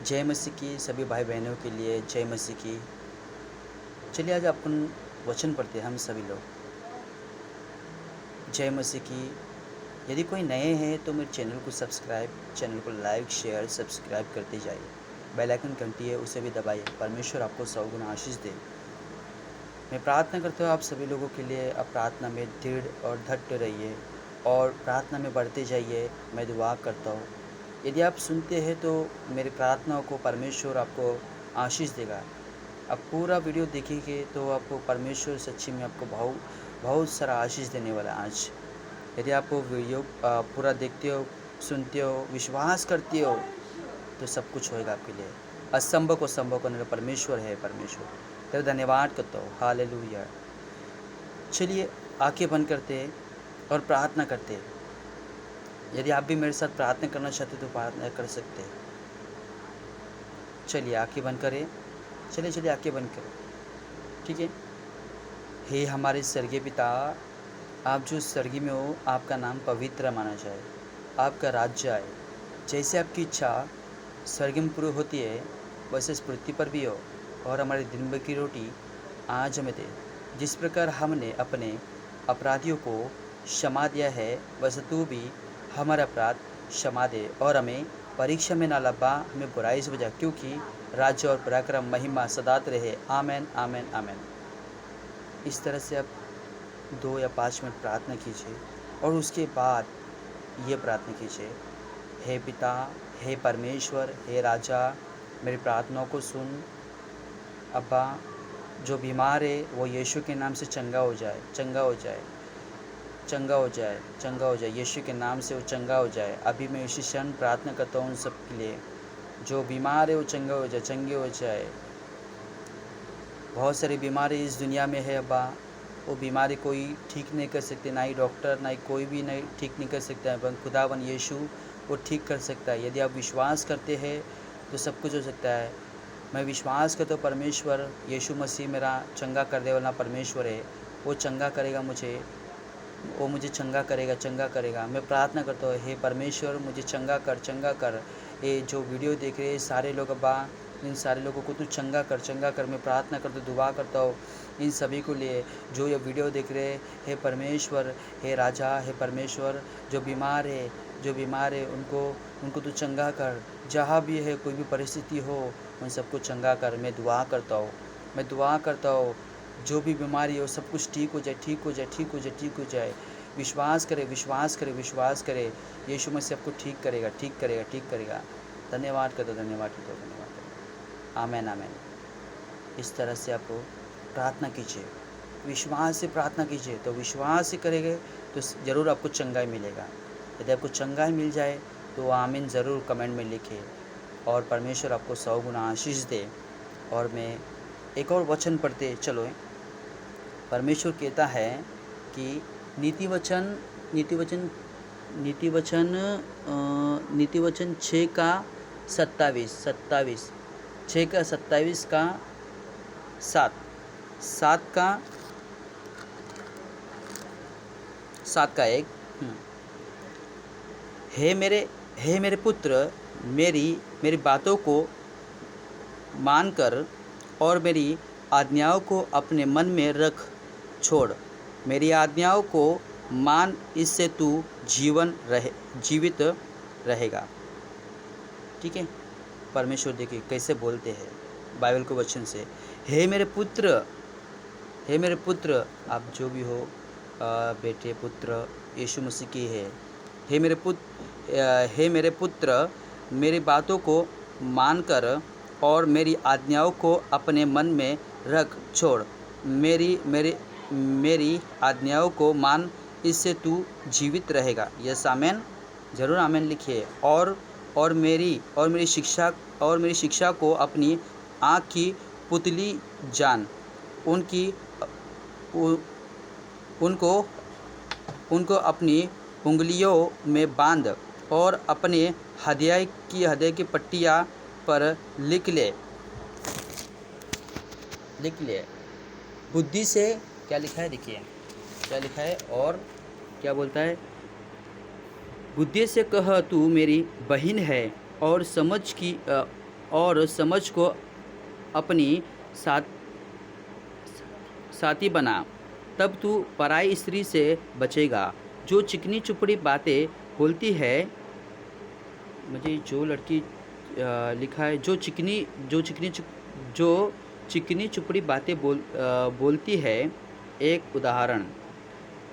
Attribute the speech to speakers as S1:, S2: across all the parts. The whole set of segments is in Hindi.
S1: जय मसीह की सभी भाई बहनों के लिए जय मसीह की। चलिए आज अपन वचन पढ़ते हैं हम सभी लोग। जय मसीह की। यदि कोई नए हैं तो मेरे चैनल को सब्सक्राइब, चैनल को लाइक शेयर सब्सक्राइब करते जाइए। बेल आइकन घंटी है उसे भी दबाइए। परमेश्वर आपको 100 गुना आशीष दे। मैं प्रार्थना करता हूँ आप सभी लोगों के लिए। अब प्रार्थना में दृढ़ और डट रहिए और प्रार्थना में बढ़ते जाइए। मैं दुआ करता हूँ, यदि आप सुनते हैं तो मेरी प्रार्थनाओं को परमेश्वर आपको आशीष देगा। आप पूरा वीडियो देखेंगे तो आपको परमेश्वर सच्ची में आपको बहुत बहुत सारा आशीष देने वाला है आज। यदि आप वो वीडियो पूरा देखते हो, सुनते हो, विश्वास करते हो तो सब कुछ होएगा आपके लिए। असंभव को संभव करने वाला परमेश्वर है। परमेश्वर तेरा धन्यवाद करता हूँ। हालेलुया। चलिए आंखें बंद करते हैं और प्रार्थना करते हैं। यदि आप भी मेरे साथ प्रार्थना करना चाहते तो प्रार्थना कर सकते हैं। चलिए आंखें बंद करें। चलिए आंखें बंद करें। ठीक है। हे हमारे स्वर्गीय पिता, आप जो स्वर्गीय में हो, आपका नाम पवित्र माना जाए, आपका राज्य आए। जैसे आपकी इच्छा स्वर्ग में पूरी होती है वैसे इस पृथ्वी पर भी हो। और हमारे दिन भर की रोटी आज हमें दे। जिस प्रकार हमने अपने अपराधियों को क्षमा दिया है वैसे तू भी हमारा अपराध क्षमा दे। और हमें परीक्षा में ना लबा, हमें बुराई से बचा, क्योंकि राज्य और पराक्रम महिमा सदात रहे। आमेन आमेन आमेन। इस तरह से आप 2 या 5 मिनट प्रार्थना कीजिए और उसके बाद ये प्रार्थना कीजिए, हे पिता, हे परमेश्वर, हे राजा, मेरी प्रार्थनाओं को सुन। अब्बा, जो बीमार है वो यीशु के नाम से चंगा हो जाए, चंगा हो जाए, चंगा हो जाए, चंगा हो जाए। यीशु के नाम से वो चंगा हो जाए। अभी मैं इसी क्षण प्रार्थना करता हूँ उन सब के लिए। जो बीमार है वो चंगा हो जाए, चंगे हो जाए। बहुत सारी बीमारी इस दुनिया में है अब्बा, वो बीमारी कोई ठीक नहीं कर सकते, ना ही डॉक्टर, ना ही कोई भी नहीं ठीक नहीं कर सकता है, पर खुदावन यीशु वो ठीक कर सकता है। यदि आप विश्वास करते हैं तो सब कुछ हो सकता है। मैं विश्वास करता हूँ परमेश्वर यीशु मसीह मेरा चंगा करने वाला परमेश्वर है। वो चंगा करेगा मुझे, वो मुझे चंगा करेगा, चंगा करेगा। मैं प्रार्थना करता हूँ, हे परमेश्वर मुझे चंगा कर, चंगा कर। ये जो वीडियो देख रहे हैं सारे लोग अब्बा, इन सारे लोगों को तू चंगा कर, चंगा कर। मैं प्रार्थना करता हूँ, दुआ करता हूँ इन सभी को लिए जो ये वीडियो देख रहे हैं। हे परमेश्वर, हे राजा, हे परमेश्वर, जो बीमार है, जो बीमार है उनको उनको तू चंगा कर। जहाँ भी है कोई भी परिस्थिति हो उन सबको चंगा कर। मैं दुआ करता हूँ, मैं दुआ करता हूँ, जो भी बीमारी हो सब कुछ ठीक हो जाए, ठीक हो जाए, ठीक हो जाए, ठीक हो जाए। विश्वास करे, विश्वास करे, विश्वास करे। यीशु मसीह आपको ठीक करेगा, ठीक करेगा, ठीक करेगा। धन्यवाद कर दो, धन्यवाद कर दो, धन्यवाद कर दो। आमेन आमेन। इस तरह से आप प्रार्थना कीजिए, विश्वास से प्रार्थना कीजिए। तो विश्वास से करेंगे तो ज़रूर आपको चंगाई मिलेगा। यदि आपको चंगाई मिल जाए तो आमीन ज़रूर कमेंट में लिखें और परमेश्वर आपको 100 गुना आशीष दे। और मैं एक और वचन पढ़ते चलो। परमेश्वर कहता है कि नीति वचन नीति वचन नीति वचन नीति वचन 6 का 27 6 का 27 का 7 का 1। हे मेरे पुत्र, मेरी मेरी बातों को मानकर और मेरी आज्ञाओं को अपने मन में रख छोड़। मेरी आज्ञाओं को मान, इससे तू जीवित रहेगा। ठीक है। परमेश्वर देखिए कैसे बोलते हैं बाइबल के वचन से। हे मेरे पुत्र, हे मेरे पुत्र, आप जो भी हो, बेटे पुत्र यीशु मसीह की है। हे मेरे पुत्र, मेरी बातों को मानकर और मेरी आज्ञाओं को अपने मन में रख छोड़। मेरी आज्ञाओं को मान, इससे तू जीवित रहेगा। यस आमेन, ज़रूर आमेन लिखिए। और मेरी शिक्षा को अपनी आँख की पुतली जान। उनको अपनी उंगलियों में बांध और अपने हृदय की पट्टियाँ पर लिख ले। बुद्धि से क्या लिखा है, देखिए क्या लिखा है और क्या बोलता है। बुद्धि से कह तू मेरी बहन है और और समझ को अपनी साथ साथी बना, तब तू पराई स्त्री से बचेगा। जो चिकनी चुपड़ी बातें बोलती है, मुझे जो लड़की लिखा है, जो चिकनी चुपड़ी बातें बोलती है। एक उदाहरण,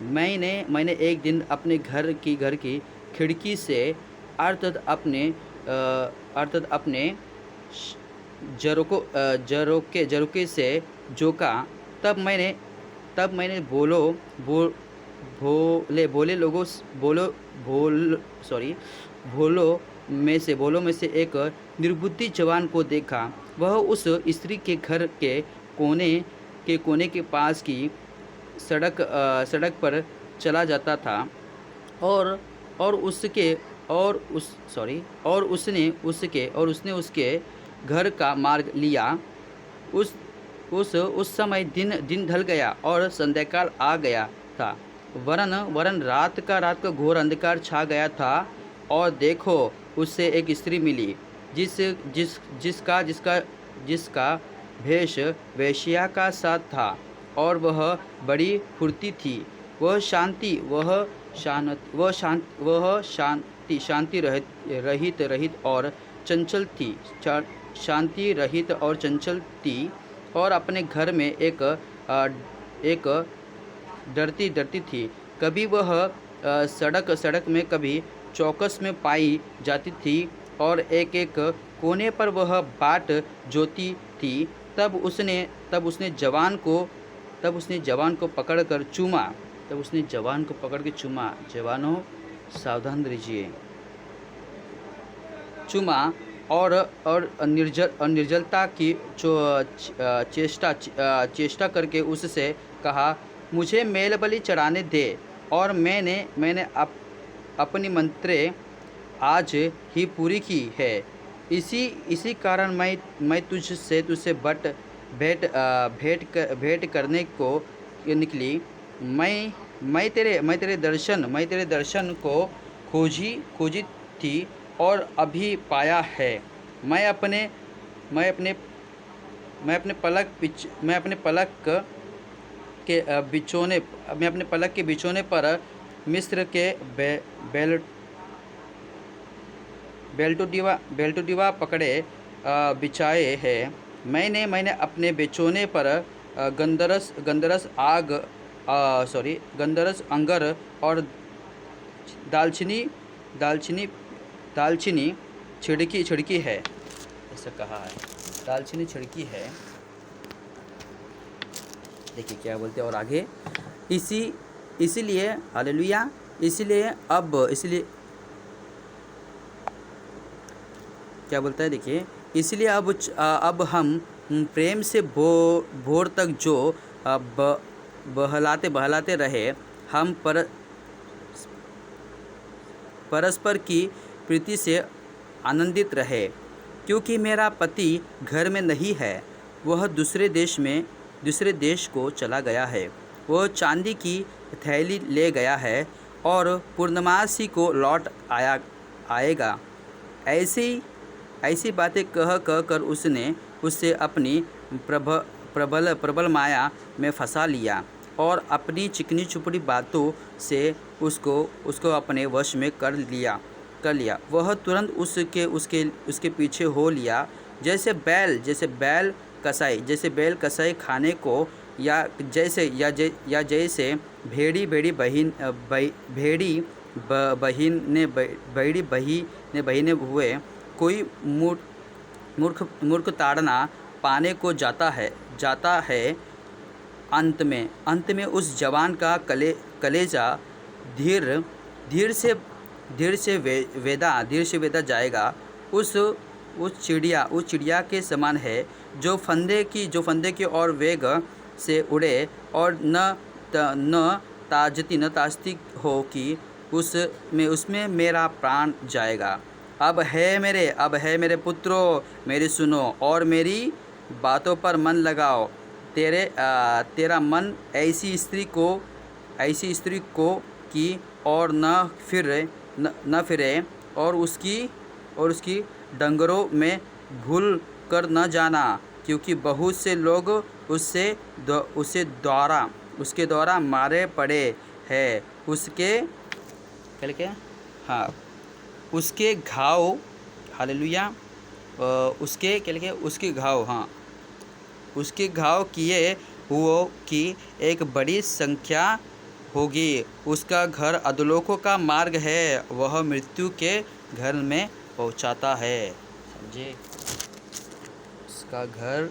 S1: मैंने एक दिन अपने घर की खिड़की से अर्थात अपने झरोके से झोंका। तब मैंने भोलों में से एक निर्बुद्धि जवान को देखा। वह उस स्त्री के घर के कोने के पास की सड़क पर चला जाता था और उसने उसके घर का मार्ग लिया। उस समय दिन ढल गया और संध्याकाल आ गया था। वरन रात का घोर अंधकार छा गया था। और देखो, उससे एक स्त्री मिली जिसका भेष वेश्या का साथ था, और वह बड़ी फुर्ती थी। वह शांति रहित और चंचल थी। शांति रहित और चंचल थी और अपने घर में एक डरती थी। कभी वह सड़क में, कभी चौकस में पाई जाती थी और एक कोने पर वह बाट जोती थी। तब उसने जवान को पकड़कर चूमा। जवानों सावधान रहिए। चूमा और निर्जलता की चेष्टा करके उससे कहा, मुझे मेल बलि चढ़ाने दे, और मैंने अपनी मंत्रें आज ही पूरी की है। इसी कारण मैं तुझसे भेंट करने को निकली। मैं तेरे दर्शन को खोजी थी और अभी पाया है। मैं अपने पलक के बिछोने पर मिस्र के बेल्टोडिवा पकड़े बिछाए हैं। मैंने अपने बिछोने पर गंदरस अंगर और दालचीनी छिड़की है। ऐसा कहा है, दालचीनी छिड़की है। देखिए क्या बोलते हैं और आगे, इसीलिए हालेलुया, इसलिए क्या बोलता है, देखिए, इसलिए अब हम प्रेम से भोर तक जो बहलाते रहे, हम परस्पर की प्रीति से आनंदित रहे। क्योंकि मेरा पति घर में नहीं है, वह दूसरे देश को चला गया है। वह चांदी की थैली ले गया है और पूर्णमासी को लौट आएगा। ऐसी बातें कह कर उससे अपनी प्रबल माया में फंसा लिया और अपनी चिकनी चुपड़ी बातों से उसको अपने वश में कर लिया। वह तुरंत उसके पीछे हो लिया, जैसे बैल कसाई खाने को, या जैसे भेड़ी बहिने हुए कोई मूर्ख ताड़ना पाने को जाता है। अंत में उस जवान का कलेजा धीर से वेदा जाएगा। उस चिड़िया के समान है जो फंदे की और वेग से उड़े और न ताजती हो कि उसमें मेरा प्राण जाएगा। अब है मेरे पुत्रों, मेरी सुनो और मेरी बातों पर मन लगाओ। तेरा मन ऐसी स्त्री को की और न फिरे और उसकी डंगरों में भूल कर न जाना, क्योंकि बहुत से लोग उसके द्वारा मारे पड़े हैं। उसके क्या लिखे? हाँ, उसके घाव, हालेलुया, उसके क्या लिखे? उसके घाव, हाँ, उसके घाव किए हुओं की एक बड़ी संख्या होगी। उसका घर अधोलोकों का मार्ग है, वह मृत्यु के घर में पहुंचाता है। समझे? उसका घर